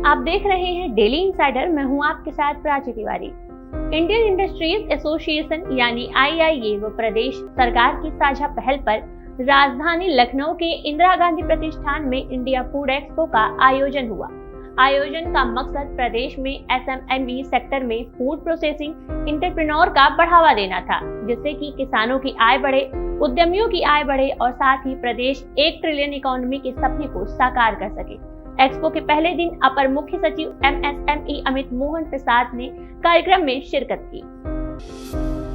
आप देख रहे हैं डेली इनसाइडर। मैं हूं आपके साथ Prachi Tiwari. Indian industries association यानी IIA व प्रदेश सरकार की साझा पहल पर राजधानी लखनऊ के इंदिरा गांधी प्रतिष्ठान में इंडिया फूड एक्सपो का आयोजन हुआ। आयोजन का मकसद प्रदेश में SMME सेक्टर में फूड प्रोसेसिंग एंटरप्रेन्योर का बढ़ावा देना था, जिससे कि किसानों की आय बढ़े, उद्यमियों की आय बढ़े और साथ ही प्रदेश 1 ट्रिलियन इकोनॉमी के सपने को साकार कर सके। एक्सपो के पहले दिन अपर मुख्य सचिव MSME अमित मोहन प्रसाद ने कार्यक्रम में शिरकत की।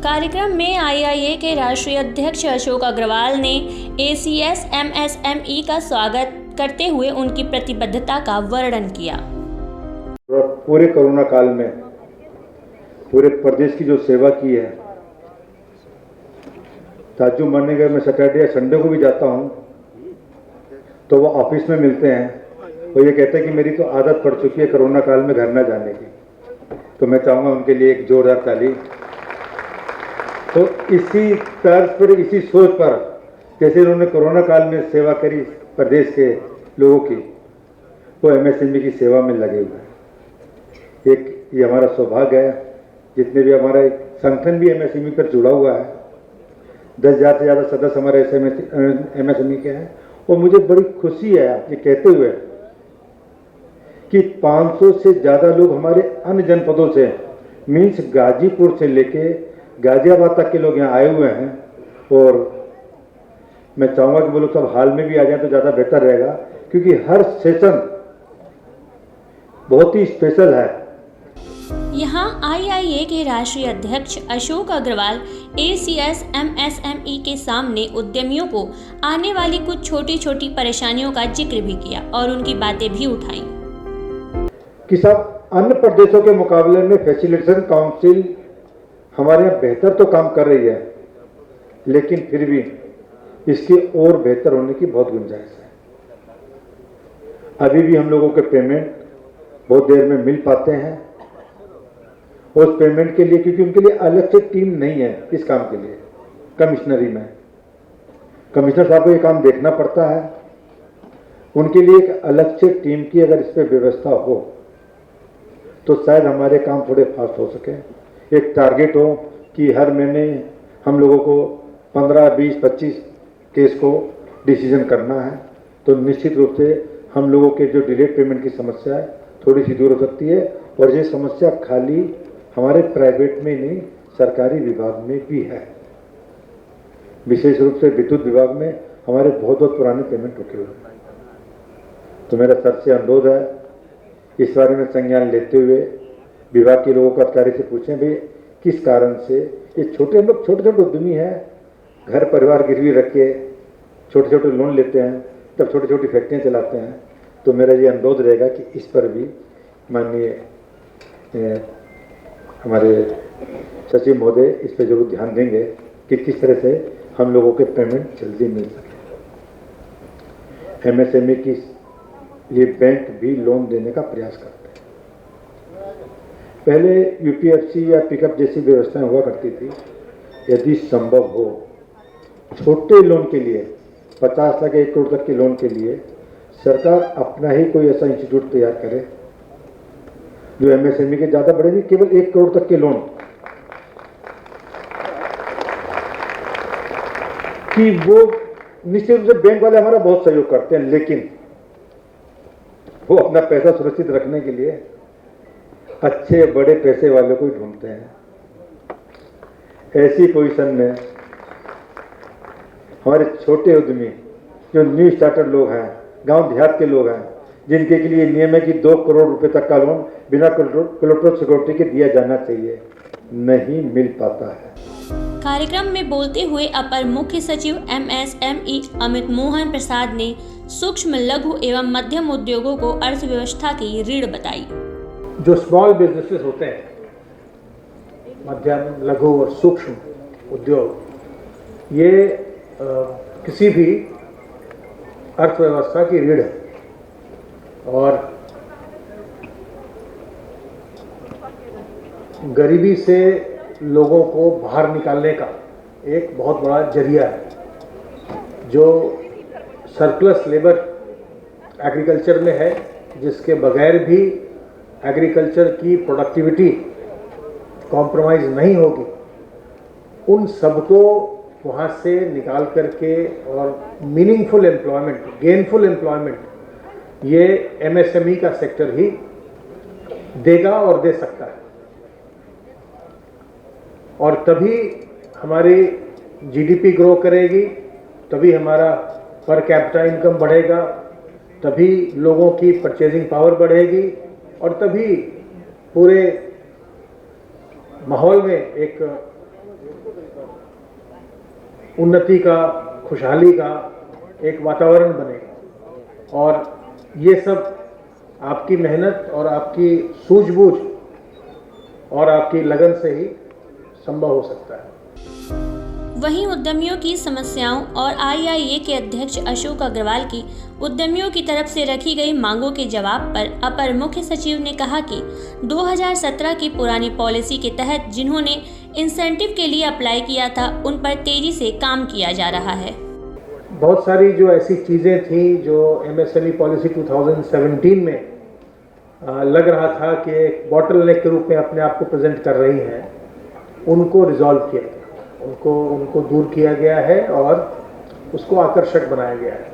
कार्यक्रम में IIA के राष्ट्रीय अध्यक्ष अशोक अग्रवाल ने ACS MSME का स्वागत करते हुए उनकी प्रतिबद्धता का वर्णन किया। पूरे कोरोना काल में पूरे प्रदेश की जो सेवा की है, ताज्जुब मानने का मैं सैटरडे या संडे को भी जाता हूं तो वो ऑफिस में मिलते हैं और ये कहते हैं कि मेरी तो आदत पड़ चुकी है कोरोना काल में घर न जाने की। तो मैं चाहूँगा उनके लिए एक जोरदार ताली। तो इसी तर्ज पर, इसी सोच पर जैसे उन्होंने कोरोना काल में सेवा करी प्रदेश के लोगों की, वो MSME की सेवा में लगे हुए हैं। एक ये हमारा सौभाग्य है, जितने भी हमारा संगठन भी MSME पर जुड़ा हुआ है, 10,000 से ज़्यादा सदस्य हमारे MSME के हैं। और मुझे बड़ी खुशी है ये कहते हुए कि 500 से ज़्यादा लोग हमारे अन्य जनपदों से, मीन्स गाजीपुर से लेके गाजियाबाद तक के लोग यहाँ आए हुए हैं। और मैं चाहूँगा कि वो लोग सब हाल में भी आ जाएं तो ज़्यादा बेहतर रहेगा, क्योंकि हर सेशन बहुत ही स्पेशल है। यहाँ IIA के राष्ट्रीय अध्यक्ष अशोक अग्रवाल ACS MSME के सामने उद्यमियों को आने वाली कुछ छोटी छोटी परेशानियों का जिक्र भी किया और उनकी बातें भी उठाई कि सब अन्य प्रदेशों के मुकाबले में फैसिलिटेशन काउंसिल हमारे यहाँ बेहतर तो काम कर रही है, लेकिन फिर भी इसके और बेहतर होने की बहुत गुंजाइश है। अभी भी हम लोगों के पेमेंट बहुत देर में मिल पाते हैं। उस पेमेंट के लिए, क्योंकि उनके लिए अलग से टीम नहीं है इस काम के लिए, कमिश्नरी में कमिश्नर साहब को ये काम देखना पड़ता है। उनके लिए एक अलग से टीम की अगर इस पर व्यवस्था हो तो शायद हमारे काम थोड़े फास्ट हो सके। एक टारगेट हो कि हर महीने हम लोगों को 15, 20, 25 केस को डिसीजन करना है, तो निश्चित रूप से हम लोगों के जो डिलेड पेमेंट की समस्या है थोड़ी सी दूर हो सकती है। और ये समस्या खाली हमारे प्राइवेट में नहीं, सरकारी विभाग में भी है। विशेष रूप से विद्युत विभाग में हमारे बहुत पुराने पेमेंट रुके हुए हैं। तो मेरा सर से अनुरोध है, इस बारे में संज्ञान लेते हुए विभाग के लोगों को, अधिकारी से पूछें भाई किस कारण से ये छोटे उद्यमी हैं, घर परिवार गिरवी रख के छोटे छोटे लोन लेते हैं, तब छोटी छोटी फैक्ट्रियाँ चलाते हैं। तो मेरा ये अनुरोध रहेगा कि इस पर भी माननीय हमारे सचिव महोदय इस पर जरूर ध्यान देंगे कि किस तरह से हम लोगों के पेमेंट जल्दी मिल सके। MSME की लिए बैंक भी लोन देने का प्रयास करते हैं। पहले UPFC या पिकअप जैसी व्यवस्थाएं हुआ करती थी। यदि संभव हो छोटे लोन के लिए 50 लाख 1 करोड़ तक के लोन के लिए सरकार अपना ही कोई ऐसा इंस्टीट्यूट तैयार करे जो MSME के ज़्यादा बड़े नहीं, केवल 1 करोड़ तक के लोन कि वो निश्चित रूप से बैंक वाले हमारा बहुत सहयोग करते हैं, लेकिन वो अपना पैसा सुरक्षित रखने के लिए अच्छे बड़े पैसे वालों को ही ढूंढते हैं। ऐसी पोजीशन में हमारे छोटे उद्यमी जो न्यू स्टार्टर लोग हैं, गांव देहात के लोग हैं, जिनके के लिए नियम है कि 2 करोड़ रुपए तक का लोन बिना कोलेटरल सिक्योरिटी के दिया जाना चाहिए, नहीं मिल पाता है। कार्यक्रम में बोलते हुए अपर मुख्य सचिव MSME अमित मोहन प्रसाद ने सूक्ष्म, लघु एवं मध्यम उद्योगों को अर्थव्यवस्था की रीढ़ बताई। जो स्मॉल बिजनेसेस होते हैं, मध्यम, लघु और सूक्ष्म उद्योग, ये किसी भी अर्थव्यवस्था की रीढ़ है और गरीबी से लोगों को बाहर निकालने का एक बहुत बड़ा जरिया है। जो सरप्लस लेबर एग्रीकल्चर में है, जिसके बगैर भी एग्रीकल्चर की प्रोडक्टिविटी कॉम्प्रोमाइज़ नहीं होगी, उन सबको वहाँ से निकाल करके और मीनिंगफुल एम्प्लॉयमेंट, गेनफुल एम्प्लॉयमेंट ये एमएसएमई का सेक्टर ही देगा और दे सकता है। और तभी हमारी जीडीपी ग्रो करेगी, तभी हमारा पर कैपिटा इनकम बढ़ेगा, तभी लोगों की परचेजिंग पावर बढ़ेगी और तभी पूरे माहौल में एक उन्नति का, खुशहाली का एक वातावरण बनेगा। और ये सब आपकी मेहनत और आपकी सूझबूझ और आपकी लगन से ही संभव हो सकता है। वहीं उद्यमियों की समस्याओं और आईआईए के अध्यक्ष अशोक अग्रवाल की उद्यमियों की तरफ से रखी गई मांगों के जवाब पर अपर मुख्य सचिव ने कहा कि 2017 की पुरानी पॉलिसी के तहत जिन्होंने इंसेंटिव के लिए अप्लाई किया था, उन पर तेजी से काम किया जा रहा है। बहुत सारी जो ऐसी चीज़ें थी जो एमएसएमई पॉलिसी 2017 में लग रहा था कि एक बॉटलनेक के रूप में अपने आप को प्रेजेंट कर रही हैं, उनको रिजॉल्व किया गया, उनको दूर किया गया है और उसको आकर्षक बनाया गया है।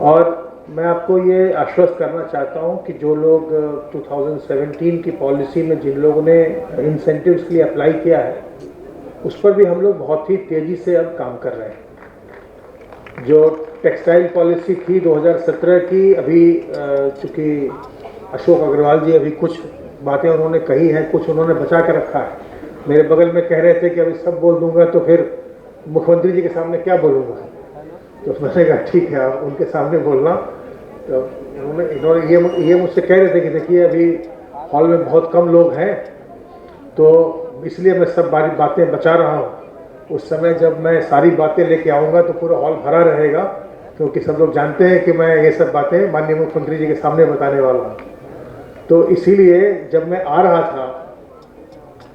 और मैं आपको ये आश्वस्त करना चाहता हूँ कि जो लोग 2017 की पॉलिसी में जिन लोगों ने इंसेंटिव्स के लिए अप्लाई किया है, उस पर भी हम लोग बहुत ही तेज़ी से अब काम कर रहे हैं। जो टेक्सटाइल पॉलिसी थी 2017 की, अभी चूँकि अशोक अग्रवाल जी अभी कुछ बातें उन्होंने कही हैं, कुछ उन्होंने बचा कर रखा है। मेरे बगल में कह रहे थे कि अभी सब बोल दूंगा तो फिर मुख्यमंत्री जी के सामने क्या बोलूँगा, तो मैंने कहा ठीक है आप उनके सामने बोलना। तो इन्होंने ये मुझसे कह रहे थे कि देखिए अभी हॉल में बहुत कम लोग हैं, तो इसलिए मैं सब बातें बचा रहा हूँ। उस समय जब मैं सारी बातें लेके आऊँगा तो पूरा हॉल भरा रहेगा, क्योंकि सब लोग जानते हैं कि मैं ये सब बातें माननीय मुख्यमंत्री जी के सामने बताने वाला हूँ। तो इसीलिए जब मैं आ रहा था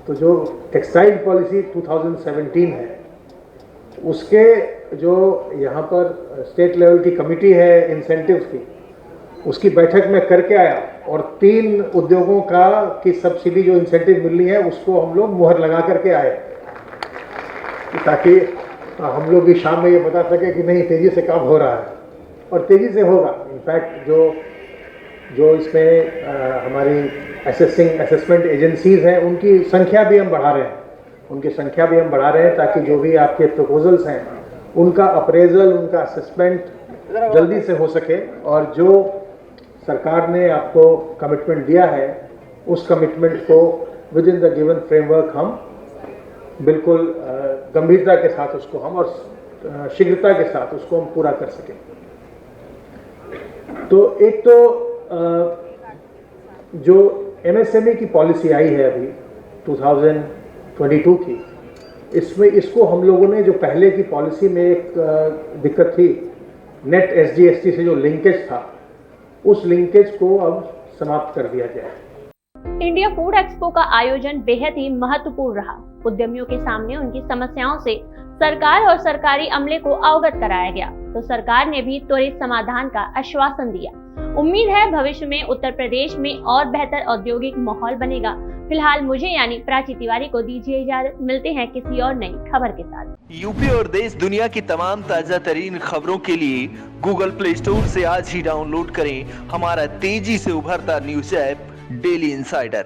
तो जो टेक्सटाइल पॉलिसी 2017 है, उसके जो यहाँ पर स्टेट लेवल की कमेटी है इंसेंटिव्स की, उसकी बैठक में करके आया और 3 उद्योगों की सब्सिडी जो इंसेंटिव मिलनी है उसको हम लोग मुहर लगा करके आए, ताकि हम लोग भी शाम में ये बता सके कि नहीं तेज़ी से काम हो रहा है और तेज़ी से होगा। इनफैक्ट जो इसमें हमारी असेसमेंट एजेंसीज़ हैं उनकी संख्या भी हम बढ़ा रहे हैं, ताकि जो भी आपके प्रपोजल्स हैं उनका अप्रेजल, उनका असेसमेंट जल्दी से हो सके और जो सरकार ने आपको कमिटमेंट दिया है उस कमिटमेंट को with in the given framework हम बिल्कुल गंभीरता के साथ उसको हम और शीघ्रता के साथ उसको हम पूरा कर सकें। तो एक तो जो एमएसएमई की पॉलिसी आई है अभी 2022 की, इसको हम लोगों ने जो पहले की पॉलिसी में एक दिक्कत थी, नेट एसजीएसटी से जो लिंकेज था, उस लिंकेज को अब समाप्त कर दिया गया है। इंडिया फूड एक्सपो का आयोजन बेहद ही महत्वपूर्ण रहा। उद्यमियों के सामने उनकी समस्याओं से सरकार और सरकारी अमले को अवगत कराया गया, तो सरकार ने भी त्वरित समाधान का आश्वासन दिया। उम्मीद है भविष्य में उत्तर प्रदेश में और बेहतर औद्योगिक माहौल बनेगा। फिलहाल मुझे यानी प्राची तिवारी को दीजिए इजाजत, मिलते हैं किसी और नई खबर के साथ। यूपी और देश दुनिया की तमाम ताजा तरीन खबरों के लिए गूगल प्ले स्टोर से आज ही डाउनलोड करें हमारा तेजी से उभरता न्यूज ऐप डेली इंसाइडर।